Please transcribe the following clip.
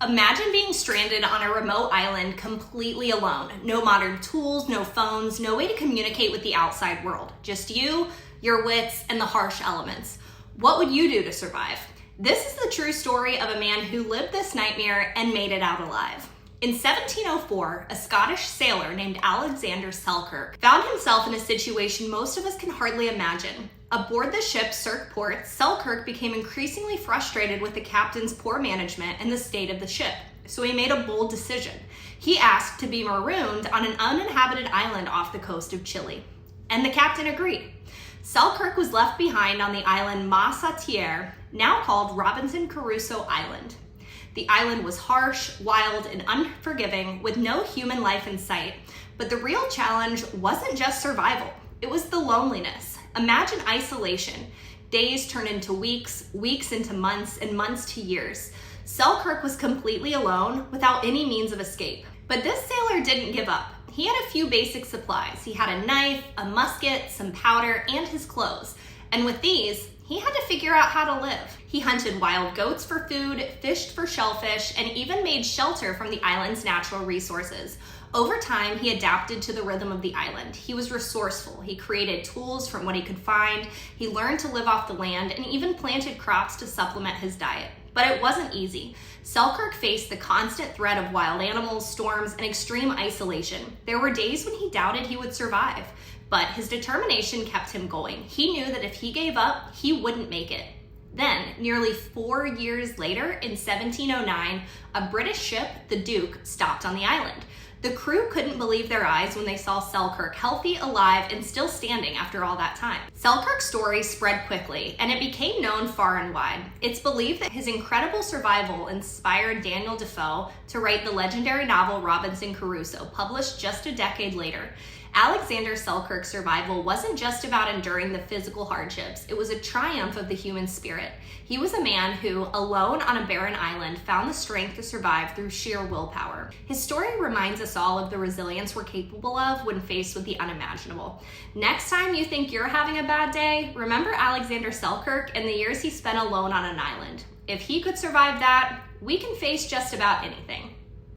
Imagine being stranded on a remote island completely alone. No modern tools, no phones, no way to communicate with the outside world. Just you, your wits, and the harsh elements. What would you do to survive? This is the true story of a man who lived this nightmare and made it out alive. In 1704, a Scottish sailor named Alexander Selkirk found himself in a situation most of us can hardly imagine. Aboard the ship Cirque Port, Selkirk became increasingly frustrated with the captain's poor management and the state of the ship, so he made a bold decision. He asked to be marooned on an uninhabited island off the coast of Chile, and the captain agreed. Selkirk was left behind on the island Massautier, now called Robinson Crusoe Island. The island was harsh, wild, and unforgiving, with no human life in sight. But the real challenge wasn't just survival, it was the loneliness. Imagine isolation. Days turned into weeks, weeks into months, and months to years. Selkirk was completely alone, without any means of escape. But this sailor didn't give up. He had a few basic supplies. He had a knife, a musket, some powder, and his clothes. And with these, he had to figure out how to live. He hunted wild goats for food, fished for shellfish, and even made shelter from the island's natural resources. Over time, he adapted to the rhythm of the island. He was resourceful. He created tools from what he could find. He learned to live off the land and even planted crops to supplement his diet. But it wasn't easy. Selkirk faced the constant threat of wild animals, storms, and extreme isolation. There were days when he doubted he would survive, but his determination kept him going. He knew that if he gave up, he wouldn't make it. Then, nearly 4 years later, in 1709, a British ship, the Duke, stopped on the island. The crew couldn't believe their eyes when they saw Selkirk healthy, alive, and still standing after all that time. Selkirk's story spread quickly, and it became known far and wide. It's believed that his incredible survival inspired Daniel Defoe to write the legendary novel Robinson Crusoe, published just a decade later. Alexander Selkirk's survival wasn't just about enduring the physical hardships, it was a triumph of the human spirit. He was a man who, alone on a barren island, found the strength to survive through sheer willpower. His story reminds us all of the resilience we're capable of when faced with the unimaginable. Next time you think you're having a bad day, remember Alexander Selkirk and the years he spent alone on an island. If he could survive that, we can face just about anything.